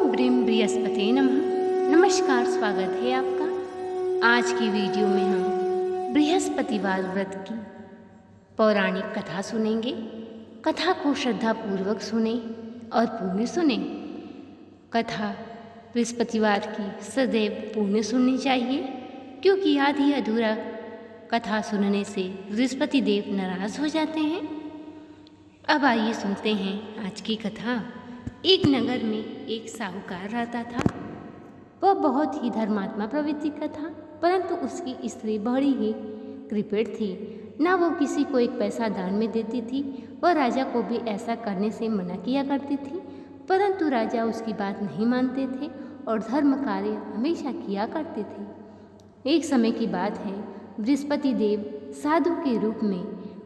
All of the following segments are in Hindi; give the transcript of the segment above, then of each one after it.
ओम ब्रीम बृहस्पति नमः। नमस्कार, स्वागत है आपका। आज की वीडियो में हम बृहस्पतिवार व्रत की पौराणिक कथा सुनेंगे। कथा को श्रद्धापूर्वक सुने और पुण्य सुने। कथा बृहस्पतिवार की सदैव पुण्य सुननी चाहिए, क्योंकि आधी अधूरा कथा सुनने से बृहस्पति देव नाराज हो जाते हैं। अब आइए सुनते हैं आज की कथा। एक नगर में एक साहूकार रहता था। वह बहुत ही धर्मात्मा प्रवृत्ति का था, परंतु उसकी स्त्री बड़ी ही कृपण थी। न वो किसी को एक पैसा दान में देती थी। वह राजा को भी ऐसा करने से मना किया करती थी, परंतु राजा उसकी बात नहीं मानते थे और धर्म कार्य हमेशा किया करते थे। एक समय की बात है, बृहस्पति देव साधु के रूप में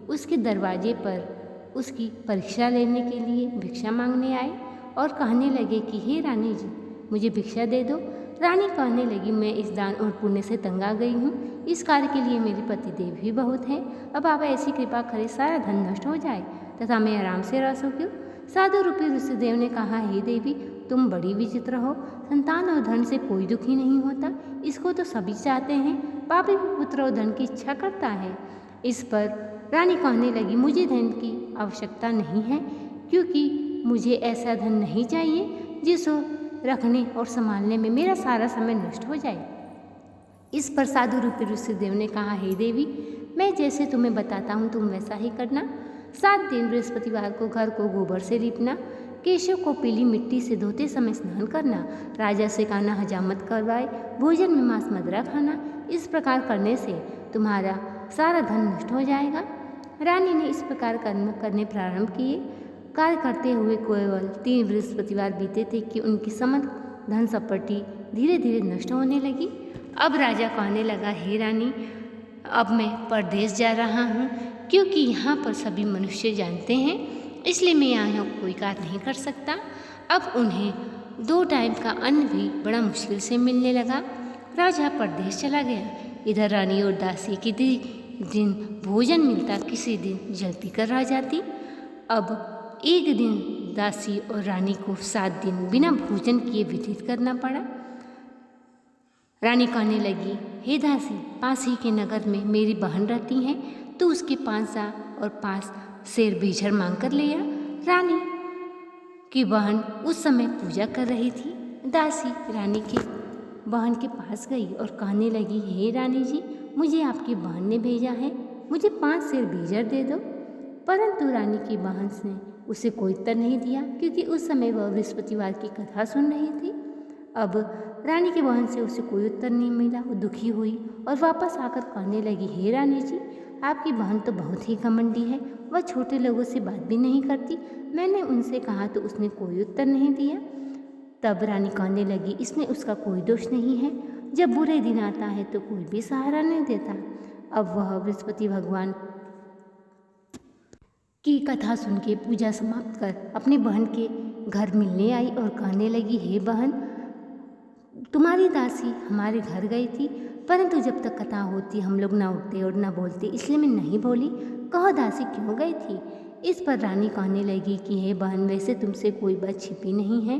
उसके दरवाजे पर उसकी परीक्षा लेने के लिए भिक्षा मांगने आए और कहने लगे कि हे रानी जी, मुझे भिक्षा दे दो। रानी कहने लगी, मैं इस दान और पुण्य से तंग आ गई हूँ। इस कार्य के लिए मेरे पति देव भी बहुत हैं। अब आप ऐसी कृपा करें, सारा धन नष्ट हो जाए तथा मैं आराम से रह सकूं। साधु रूपी ऋषिदेव ने कहा, हे देवी, तुम बड़ी विचित्र हो। संतान और धन से कोई दुखी नहीं होता, इसको तो सभी चाहते हैं। पापी पुत्र और धन की इच्छा करता है। इस पर रानी कहने लगी, मुझे धन की आवश्यकता नहीं है, क्योंकि मुझे ऐसा धन नहीं चाहिए जिसको रखने और संभालने में मेरा सारा समय नष्ट हो जाए। इस पर साधु रूपी ऋषिदेव ने कहा, हे देवी, मैं जैसे तुम्हें बताता हूँ तुम वैसा ही करना। 7 दिन बृहस्पतिवार को घर को गोबर से लीपना, केशों को पीली मिट्टी से धोते समय स्नान करना, राजा से कहना हजामत करवाए, भोजन में मांस मदिरा खाना। इस प्रकार करने से तुम्हारा सारा धन नष्ट हो जाएगा। रानी ने इस प्रकार कर्म करने प्रारंभ किए। कार्य करते हुए केवल 3 बृहस्पतिवार बीते थे कि उनकी समस्त धन संपत्ति धीरे धीरे नष्ट होने लगी। अब राजा कहने लगा, हे रानी, अब मैं परदेश जा रहा हूँ, क्योंकि यहाँ पर सभी मनुष्य जानते हैं, इसलिए मैं यहाँ कोई कार्य नहीं कर सकता। अब उन्हें 2 टाइम का अन्न भी बड़ा मुश्किल से मिलने लगा। राजा परदेश चला गया। इधर रानी और दासी किसी दिन भोजन मिलता, किसी दिन जल्दी कर रह जाती। अब एक दिन दासी और रानी को 7 दिन बिना भोजन किए व्यतीत करना पड़ा। रानी कहने लगी, हे दासी, पास ही के नगर में मेरी बहन रहती हैं, तो उसके 5 सा और 5 शेर बीझर मांग कर ले आ। रानी की बहन उस समय पूजा कर रही थी। दासी रानी की बहन के पास गई और कहने लगी, हे रानी जी, मुझे आपकी बहन ने भेजा है, मुझे 5 शेर बीझर दे दो। परंतु रानी की बहन ने उसे कोई उत्तर नहीं दिया, क्योंकि उस समय वह बृहस्पतिवार की कथा सुन रही थी। अब रानी की बहन से उसे कोई उत्तर नहीं मिला। वो दुखी हुई और वापस आकर कहने लगी, हे रानी जी, आपकी बहन तो बहुत ही घमंडी है, वह छोटे लोगों से बात भी नहीं करती। मैंने उनसे कहा तो उसने कोई उत्तर नहीं दिया। तब रानी कहने लगी, इसमें उसका कोई दोष नहीं है, जब बुरे दिन आता है तो कोई भी सहारा नहीं देता। अब वह बृहस्पति भगवान की कथा सुन के पूजा समाप्त कर अपनी बहन के घर मिलने आई और कहने लगी, हे बहन, तुम्हारी दासी हमारे घर गई थी, परंतु जब तक कथा होती हम लोग ना उठते और ना बोलते, इसलिए मैं नहीं बोली। कहो दासी क्यों गई थी? इस पर रानी कहने लगी कि हे बहन, वैसे तुमसे कोई बात छिपी नहीं है,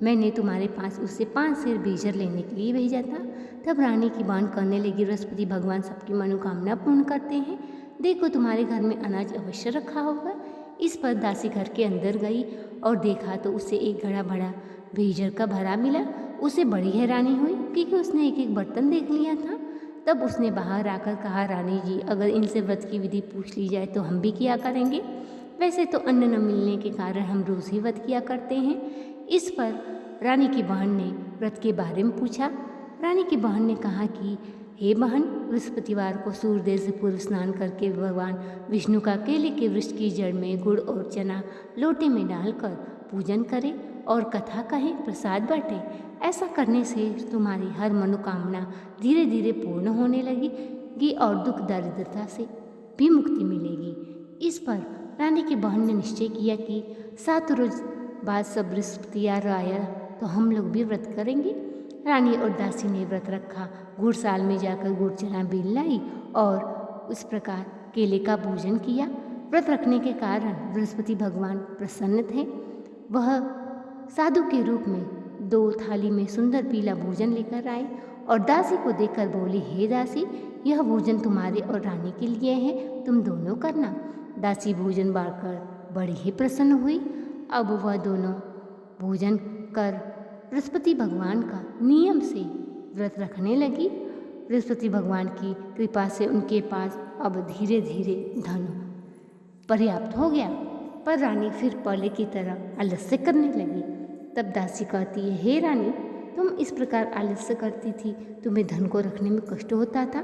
मैंने तुम्हारे पास उससे 5 शेर बीझर लेने के लिए भेजा था। तब रानी की बहन कहने लगी, बृहस्पति भगवान सबकी मनोकामना पूर्ण करते हैं, देखो तुम्हारे घर में अनाज अवश्य रखा होगा। इस पर दासी घर के अंदर गई और देखा तो उसे एक घड़ा भरा बीझर का भरा मिला। उसे बड़ी हैरानी हुई, क्योंकि उसने एक एक बर्तन देख लिया था। तब उसने बाहर आकर कहा, रानी जी, अगर इनसे व्रत की विधि पूछ ली जाए तो हम भी किया करेंगे। वैसे तो अन्न न मिलने के कारण हम रोज़ ही व्रत किया करते हैं। इस पर रानी की बहन ने व्रत के बारे में पूछा। रानी की बहन ने कहा कि हे बहन, बृहस्पतिवार को सूर्योदय से पूर्व स्नान करके भगवान विष्णु का केले के वृक्ष की जड़ में गुड़ और चना लोटे में डालकर पूजन करें और कथा कहें, प्रसाद बांटें। ऐसा करने से तुम्हारी हर मनोकामना धीरे धीरे पूर्ण होने लगेगी और दुख दरिद्रता से भी मुक्ति मिलेगी। इस पर रानी की बहन ने निश्चय किया कि 7 रोज बाद सब बृहस्पतिवार आया तो हम लोग भी व्रत करेंगे। रानी और दासी ने व्रत रखा। गुड़साल में जाकर गुड़ चना बीन लाई और उस प्रकार केले का पूजन किया। व्रत रखने के कारण बृहस्पति भगवान प्रसन्न थे। वह साधु के रूप में 2 थाली में सुंदर पीला भोजन लेकर आए और दासी को देखकर बोली, हे दासी, यह भोजन तुम्हारे और रानी के लिए है, तुम दोनों करना। दासी भोजन बांटकर बड़ी ही प्रसन्न हुई। अब वह दोनों भोजन कर बृहस्पति भगवान का नियम से व्रत रखने लगी। बृहस्पति भगवान की कृपा से उनके पास अब धीरे धीरे धन पर्याप्त हो गया, पर रानी फिर पहले की तरह आलस्य करने लगी। तब दासी कहती है, हे रानी, तुम इस प्रकार आलस्य करती थी, तुम्हें धन को रखने में कष्ट होता था,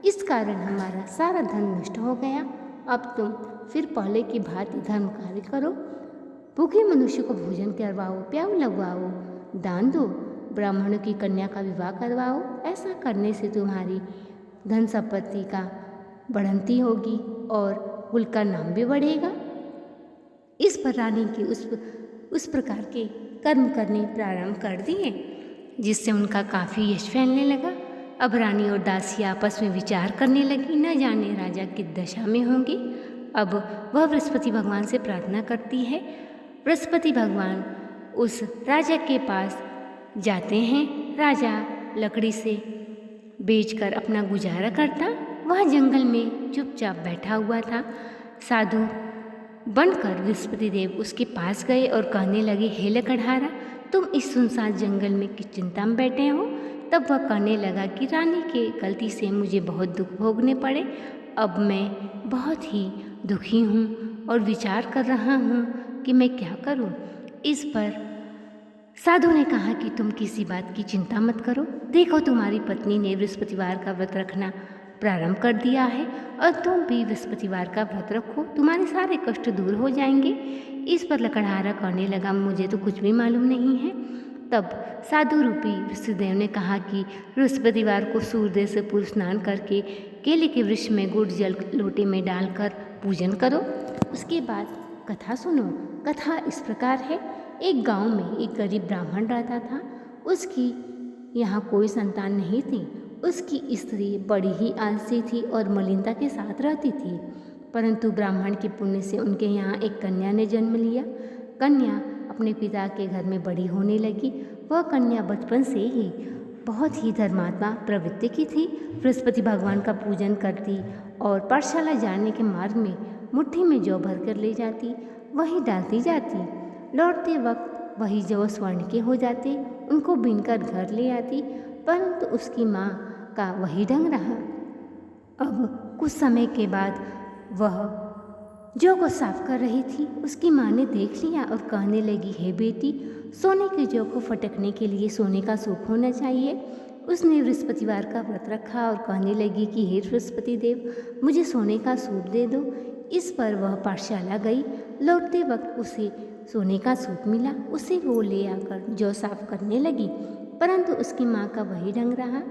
इस कारण हमारा सारा धन नष्ट हो गया। अब तुम फिर पहले की भांति धर्म कार्य करो, भूखे मनुष्य को भोजन करवाओ, प्याऊ लगवाओ, दान दो, ब्राह्मणों की कन्या का विवाह करवाओ। ऐसा करने से तुम्हारी धन संपत्ति का बढ़ंती होगी और कुल का नाम भी बढ़ेगा। इस पर रानी की उस प्रकार के कर्म करने प्रारंभ कर दिए, जिससे उनका काफ़ी यश फैलने लगा। अब रानी और दासी आपस में विचार करने लगी, न जाने राजा किस दशा में होंगे। अब वह बृहस्पति भगवान से प्रार्थना करती है। बृहस्पति भगवान उस राजा के पास जाते हैं। राजा लकड़ी से बेचकर अपना गुजारा करता। वह जंगल में चुपचाप बैठा हुआ था। साधु बनकर बृहस्पति देव उसके पास गए और कहने लगे, हे लकड़हारा, तुम इस सुनसान जंगल में किस चिंता में बैठे हो। तब वह कहने लगा कि रानी के गलती से मुझे बहुत दुख भोगने पड़े। अब मैं बहुत ही दुखी हूँ और विचार कर रहा हूँ कि मैं क्या करूँ। इस पर साधु ने कहा कि तुम किसी बात की चिंता मत करो, देखो तुम्हारी पत्नी ने बृहस्पतिवार का व्रत रखना प्रारंभ कर दिया है और तुम भी बृहस्पतिवार का व्रत रखो, तुम्हारे सारे कष्ट दूर हो जाएंगे। इस पर लकड़हारा कहने लगा, मुझे तो कुछ भी मालूम नहीं है। तब साधु रूपी ऋषिदेव ने कहा कि बृहस्पतिवार को सूर्योदय से पूर्व स्नान करके केले के वृक्ष में गुड़ जल लोटे में डालकर पूजन करो। उसके बाद कथा सुनो। कथा इस प्रकार है। एक गांव में एक गरीब ब्राह्मण रहता था। उसकी यहाँ कोई संतान नहीं थी। उसकी स्त्री बड़ी ही आलसी थी और मलिनता के साथ रहती थी, परंतु ब्राह्मण के पुण्य से उनके यहाँ एक कन्या ने जन्म लिया। कन्या अपने पिता के घर में बड़ी होने लगी। वह कन्या बचपन से ही बहुत ही धर्मात्मा प्रवृत्ति की थी। बृहस्पति भगवान का पूजन करती और पाठशाला जाने के मार्ग में मुट्ठी में जौ भर कर ले जाती, वही डालती जाती। लौटते वक्त वही जौ स्वर्ण के हो जाते, उनको बीनकर घर ले आती, परंतु उसकी माँ का वही ढंग रहा। अब कुछ समय के बाद वह जौ को साफ कर रही थी। उसकी माँ ने देख लिया और कहने लगी, हे बेटी, सोने के जौ को फटकने के लिए सोने का सूप होना चाहिए। उसने बृहस्पतिवार का व्रत रखा और कहने लगी कि हे बृहस्पति देव, मुझे सोने का सूप दे दो। इस पर वह पाठशाला गई। लौटते वक्त उसे सोने का सूप मिला। उसे वो ले आकर जौ साफ करने लगी, परंतु उसकी माँ का वही ढंग रहा।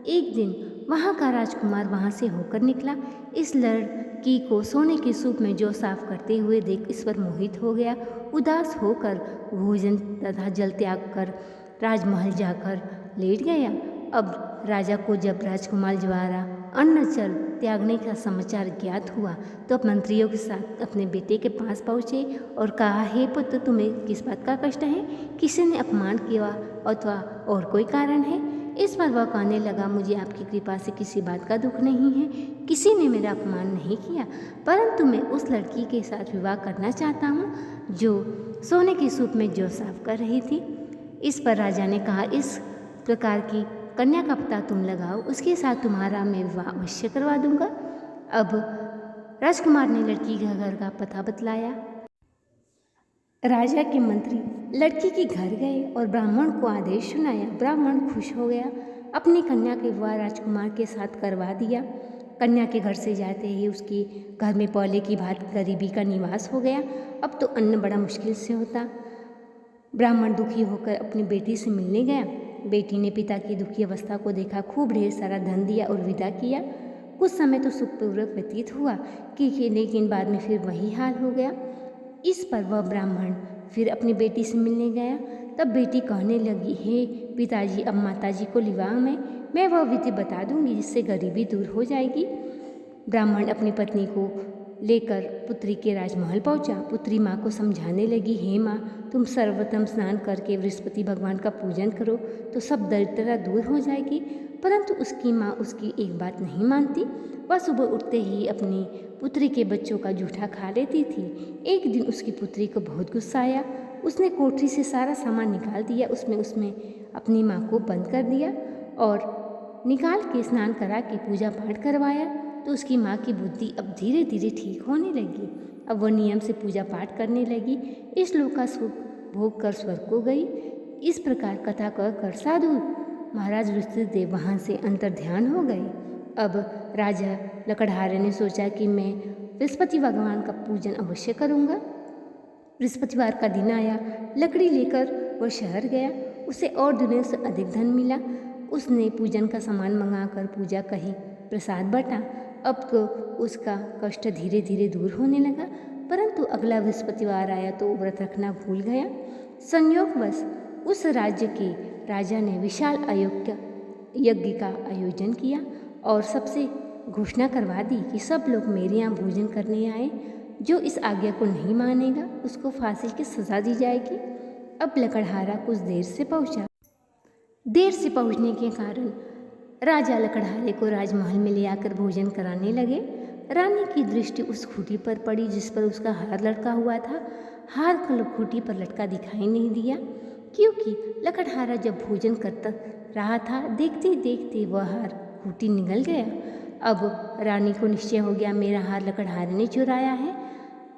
एक दिन वहाँ का राजकुमार वहाँ से होकर निकला। इस लड़की को सोने के सूप में जौ साफ करते हुए देख इस पर मोहित हो गया। उदास होकर भोजन तथा जल त्याग कर राजमहल जाकर लेट गया। अब राजा को जब राजकुमार द्वारा अन्न जल त्यागने का समाचार ज्ञात हुआ तो मंत्रियों के साथ अपने बेटे के पास पहुँचे और कहा, हे पुत्र, तुम्हें किस बात का कष्ट है? किसी ने अपमान किया अथवा और कोई कारण है? इस पर वह कहने लगा, मुझे आपकी कृपा से किसी बात का दुख नहीं है। किसी ने मेरा अपमान नहीं किया, परंतु मैं उस लड़की के साथ विवाह करना चाहता हूँ जो सोने के सूप में जौ साफ कर रही थी। इस पर राजा ने कहा, इस प्रकार की कन्या का पता तुम लगाओ, उसके साथ तुम्हारा मैं विवाह अवश्य करवा दूंगा। अब राजकुमार ने लड़की के घर का पता बतलाया। राजा के मंत्री लड़की के घर गए और ब्राह्मण को आदेश सुनाया। ब्राह्मण खुश हो गया, अपनी कन्या के विवाह राजकुमार के साथ करवा दिया। कन्या के घर से जाते ही उसके घर में पहले की भांति गरीबी का निवास हो गया। अब तो अन्न बड़ा मुश्किल से होता। ब्राह्मण दुखी होकर अपनी बेटी से मिलने गया। बेटी ने पिता की दुखी अवस्था को देखा, खूब ढेर सारा धन दिया और विदा किया। कुछ समय तो सुखपूर्वक व्यतीत हुआ कि लेकिन बाद में फिर वही हाल हो गया। इस पर वह ब्राह्मण फिर अपनी बेटी से मिलने गया। तब बेटी कहने लगी, हे पिताजी, अब माताजी को विवाह में मैं वह विधि बता दूंगी जिससे गरीबी दूर हो जाएगी। ब्राह्मण अपनी पत्नी को लेकर पुत्री के राजमहल पहुंचा। पुत्री माँ को समझाने लगी, हे माँ, तुम सर्वप्रथम स्नान करके बृहस्पति भगवान का पूजन करो तो सब दरिद्रता दूर हो जाएगी। परंतु उसकी माँ उसकी एक बात नहीं मानती। वह सुबह उठते ही अपनी पुत्री के बच्चों का जूठा खा लेती थी। एक दिन उसकी पुत्री को बहुत गुस्सा आया। उसने कोठरी से सारा सामान निकाल दिया। उसमें अपनी माँ को बंद कर दिया और निकाल के स्नान करा के पूजा पाठ करवाया। तो उसकी माँ की बुद्धि अब धीरे धीरे ठीक होने लगी। अब वह नियम से पूजा पाठ करने लगी। इस लोक का सुख भोग कर स्वर्ग को गई। इस प्रकार कथा कर साधु महाराज ऋषिदेव वहाँ से अंतर्ध्यान हो गए। अब राजा लकड़हारे ने सोचा कि मैं बृहस्पति भगवान का पूजन अवश्य करूँगा। बृहस्पतिवार का दिन आया। लकड़ी लेकर वह शहर गया। उसे और दिनों से अधिक धन मिला। उसने पूजन का सामान मंगाकर पूजा कही, प्रसाद बांटा। अब तो उसका कष्ट धीरे धीरे दूर होने लगा। परंतु अगला बृहस्पतिवार आया तो व्रत रखना भूल गया। संयोगवश उस राज्य के राजा ने विशाल यज्ञ का आयोजन किया और सबसे घोषणा करवा दी कि सब लोग मेरे यहाँ भोजन करने आए। जो इस आज्ञा को नहीं मानेगा उसको फांसी की सजा दी जाएगी। अब लकड़हारा कुछ देर से पहुंचा। देर से पहुंचने के कारण राजा लकड़हारे को राजमहल में ले आकर भोजन कराने लगे। रानी की दृष्टि उस खूंटी पर पड़ी जिस पर उसका हार लटका हुआ था। हार खूंटी पर लटका दिखाई नहीं दिया, क्योंकि लकड़हारा जब भोजन करता रहा था, देखते देखते वह हार खूंटी निगल गया। अब रानी को निश्चय हो गया, मेरा हार लकड़हारे ने चुराया है।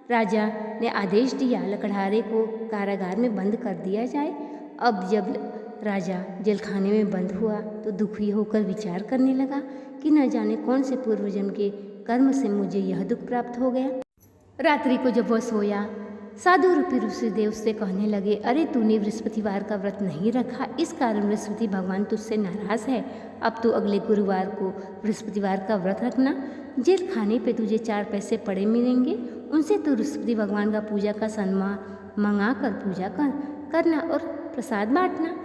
राजा ने आदेश दिया लकड़हारे को कारागार में बंद कर दिया जाए। अब जब राजा जेलखाने में बंद हुआ तो दुखी होकर विचार करने लगा कि न जाने कौन से पूर्वजन्म के कर्म से मुझे यह दुख प्राप्त हो गया। रात्रि को जब वह सोया, साधु रूपी ऋषिदेव उससे कहने लगे, अरे तूने बृहस्पतिवार का व्रत नहीं रखा, इस कारण बृहस्पति भगवान तुझसे नाराज है। अब तो अगले गुरुवार को बृहस्पतिवार का व्रत रखना। जेल खाने पे तुझे 4 पैसे पड़े मिलेंगे, उनसे तो बृहस्पति भगवान का पूजा का सम्मान मंगा कर पूजा करना और प्रसाद बांटना।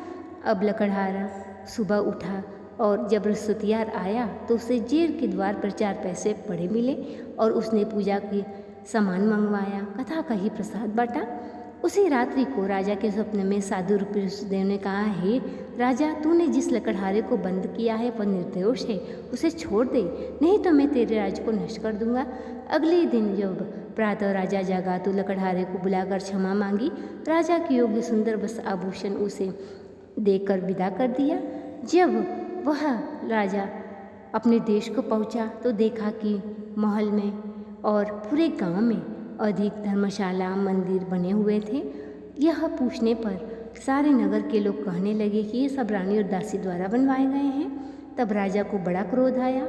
अब लकड़हारा सुबह उठा और जब बृहस्पतिवार आया तो उसे जेल के द्वार पर 4 पैसे पड़े मिले और उसने पूजा की सामान मंगवाया, कथा कही, प्रसाद बांटा। उसी रात्रि को राजा के स्वप्न में साधु रूपी ऋषिदेव ने कहा, हे राजा, तूने जिस लकड़हारे को बंद किया है वह निर्दोष है, उसे छोड़ दे, नहीं तो मैं तेरे राज्य को नष्ट कर दूंगा। अगले दिन जब प्रातः राजा जागा तो लकड़हारे को बुलाकर क्षमा मांगी। राजा के योग्य सुंदर वस्त्र आभूषण उसे देकर विदा कर दिया। जब वह राजा अपने देश को पहुंचा तो देखा कि महल में और पूरे गांव में अधिक धर्मशाला मंदिर बने हुए थे। यह पूछने पर सारे नगर के लोग कहने लगे कि ये सब रानी और दासी द्वारा बनवाए गए हैं। तब राजा को बड़ा क्रोध आया।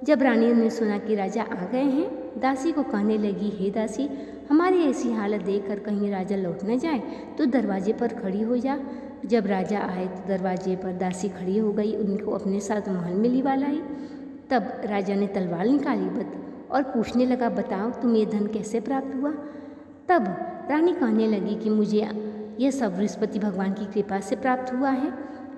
जब रानी ने सुना कि राजा आ गए हैं, दासी को कहने लगी, हे दासी, हमारी ऐसी हालत देखकर कहीं राजा लौट न जाए तो दरवाजे पर खड़ी हो जा। जब राजा आए तो दरवाजे पर दासी खड़ी हो गई, उनको अपने साथ महल में लिवा लाई। तब राजा ने तलवार निकाली और पूछने लगा, बताओ तुम्हें ये धन कैसे प्राप्त हुआ। तब रानी कहने लगी कि मुझे यह सब बृहस्पति भगवान की कृपा से प्राप्त हुआ है।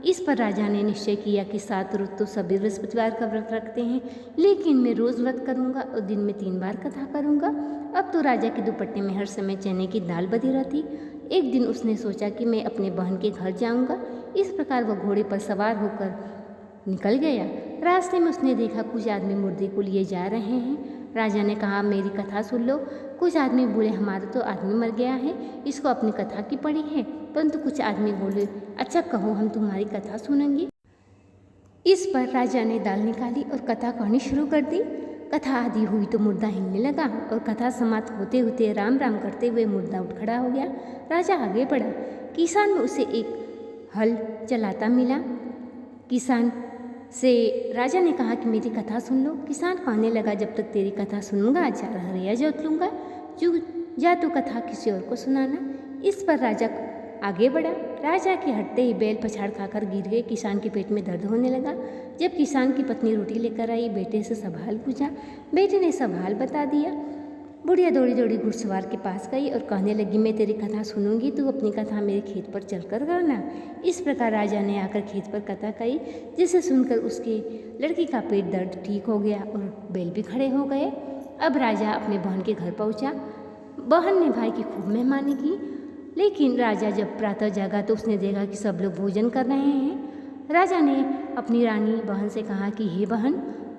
इस पर राजा ने निश्चय किया कि 7 रोज तो सभी बृहस्पतिवार का व्रत रखते हैं, लेकिन मैं रोज़ व्रत करूंगा और दिन में 3 बार कथा करूंगा। अब तो राजा के दुपट्टे में हर समय चने की दाल बधी रहती। एक दिन उसने सोचा कि मैं अपने बहन के घर जाऊंगा। इस प्रकार वह घोड़े पर सवार होकर निकल गया। रास्ते में उसने देखा कुछ आदमी मुर्दे को लिए जा रहे हैं। राजा ने कहा, मेरी कथा सुन लो। कुछ आदमी बोले, हमारा तो आदमी मर गया है, इसको अपनी कथा की पड़ी है। परंतु कुछ आदमी बोले, अच्छा कहो, हम तुम्हारी कथा सुनेंगे। इस पर राजा ने दाल निकाली और कथा कहनी शुरू कर दी। कथा आदि हुई तो मुर्दा हिलने लगा और कथा समाप्त होते होते राम राम करते हुए मुर्दा उठ खड़ा हो गया। राजा आगे बढ़ा। किसान में उसे एक हल चलाता मिला। किसान से राजा ने कहा कि मेरी कथा सुन लो। किसान कहने लगा, जब तक तेरी कथा सुनूंगा 4 हरिया जोत लूँगा, जा तो कथा किसी और को सुनाना। इस पर राजा आगे बढ़ा। राजा के हटते ही बैल पछाड़ खाकर गिर गए। किसान के पेट में दर्द होने लगा। जब किसान की पत्नी रोटी लेकर आई, बेटे से सब हाल पूछा। बेटे ने सब हाल बता दिया। बुढ़िया दौड़ी दौड़ी घुड़सवार के पास गई और कहने लगी, मैं तेरी कथा सुनूंगी, तू अपनी कथा मेरे खेत पर चलकर करना। इस प्रकार राजा ने आकर खेत पर कथा कही, जिसे सुनकर उसके लड़की का पेट दर्द ठीक हो गया और बैल भी खड़े हो गए। अब राजा अपने बहन के घर पहुंचा। बहन ने भाई की खूब मेहमानी की, लेकिन राजा जब प्रातः जागा तो उसने देखा कि सब लोग भोजन कर रहे हैं। राजा ने अपनी रानी बहन से कहा कि हे बहन,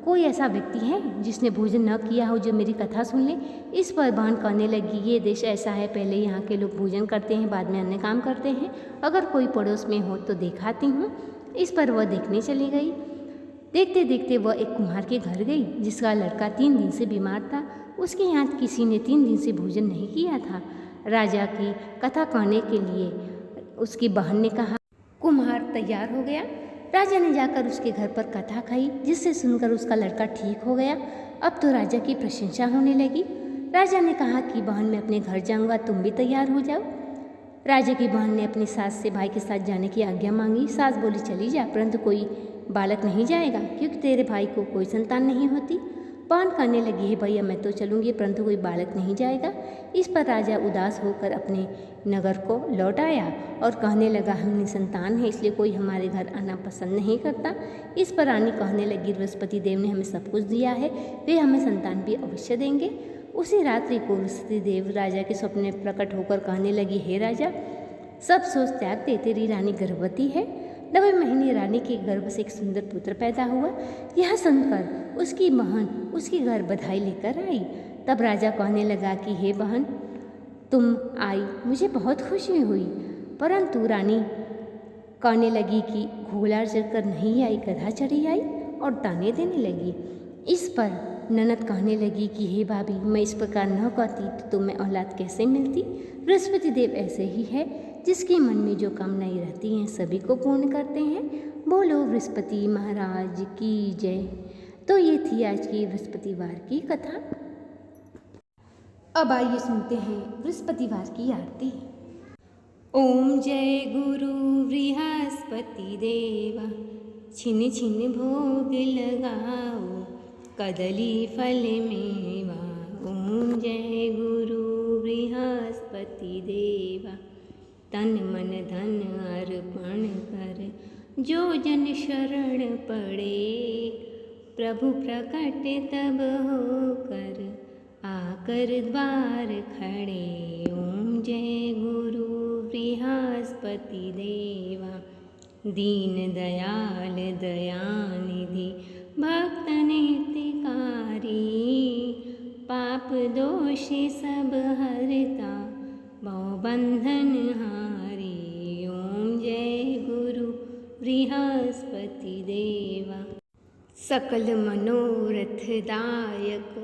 कोई ऐसा व्यक्ति है जिसने भोजन न किया हो जो मेरी कथा सुन ले। इस पर बहन कहने लगी, ये देश ऐसा है, पहले यहाँ के लोग भोजन करते हैं, बाद में अन्य काम करते हैं। अगर कोई पड़ोस में हो तो दिखाती हूँ। इस पर वह देखने चली गई। देखते देखते वह एक कुम्हार के घर गई जिसका लड़का 3 दिन से बीमार था। उसके यहाँ किसी ने 3 दिन से भोजन नहीं किया था। राजा की कथा कहने के लिए उसकी बहन ने कहा। कुम्हार तैयार हो गया। राजा ने जाकर उसके घर पर कथा कही, जिससे सुनकर उसका लड़का ठीक हो गया। अब तो राजा की प्रशंसा होने लगी। राजा ने कहा कि बहन, मैं अपने घर जाऊंगा, तुम भी तैयार हो जाओ। राजा की बहन ने अपनी सास से भाई के साथ जाने की आज्ञा मांगी। सास बोली, चली जा, परंतु कोई बालक नहीं जाएगा, क्योंकि तेरे भाई को कोई संतान नहीं होती। बहन कहने लगी, है भैया, मैं तो चलूँगी, परंतु कोई बालक नहीं जाएगा। इस पर राजा उदास होकर अपने नगर को लौट आया और कहने लगा, हम निसंतान हैं, इसलिए कोई हमारे घर आना पसंद नहीं करता। इस पर रानी कहने लगी, बृहस्पति देव ने हमें सब कुछ दिया है, वे हमें संतान भी अवश्य देंगे। उसी रात्रि को बृहस्पति देव राजा के स्वप्न में प्रकट होकर कहने लगी, हे राजा, सब सोच त्याग दे, तेरी रानी गर्भवती है। 9वें महीने रानी के गर्भ से एक सुंदर पुत्र पैदा हुआ। यह सुनकर उसकी बहन उसके घर बधाई लेकर आई। तब राजा कहने लगा कि हे बहन, तुम आई, मुझे बहुत खुशी हुई। परंतु रानी कहने लगी कि घोड़ा चढ़कर नहीं आई, गधा चढ़ी आई, और ताने देने लगी। इस पर ननद कहने लगी कि हे भाभी, मैं इस प्रकार न कहती तो तुम्हें औलाद कैसे मिलती। बृहस्पति देव ऐसे ही है, जिसके मन में जो कामनाएं रहती हैं सभी को पूर्ण करते हैं। बोलो बृहस्पति महाराज की जय। तो ये थी आज की बृहस्पतिवार की कथा। अब आइए सुनते हैं बृहस्पतिवार की आरती। ओम जय गुरु बृहस्पति देवा, छिन छिन भोग लगाओ, कदली फल मेवा। ओम जय गुरु बृहस्पति देवा, तन मन धन अर्पण कर, जो जन शरण पड़े, प्रभु प्रकट तब होकर, आकर द्वार खड़े। ओम जय गुरु बृहस्पति देवा, दीन दयाल दयानिधि, भक्त हितकारी, पाप दोष सब हरता, भवबंधन हारी। ओम जय गुरु बृहस्पति देवा, सकल मनोरथ दायक,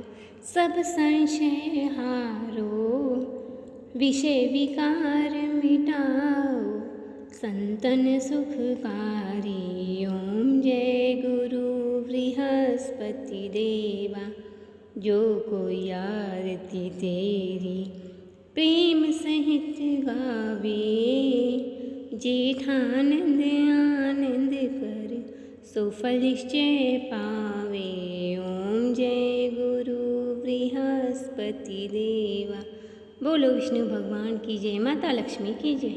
सब संशय हारो, विषय विकार मिटाओ, संतन सुखकारी। ओम जय गुरु बृहस्पति देवा, जो कोई आरती तेरी प्रेम सहित गावे, जेठानंद आनंद कर, सो फल निश्चय पावे। ओम जय गुरु बृहस्पति देवा। बोलो विष्णु भगवान की जय, माता लक्ष्मी की जय।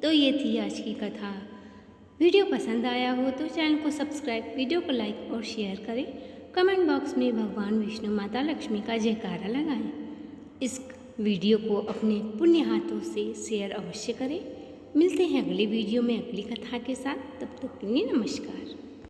तो ये थी आज की कथा। वीडियो पसंद आया हो तो चैनल को सब्सक्राइब, वीडियो को लाइक और शेयर करें। कमेंट बॉक्स में भगवान विष्णु माता लक्ष्मी का जयकारा लगाएं। इस वीडियो को अपने पुण्य हाथों से शेयर अवश्य करें। मिलते हैं अगली वीडियो में अगली कथा के साथ। तब तक के लिए नमस्कार।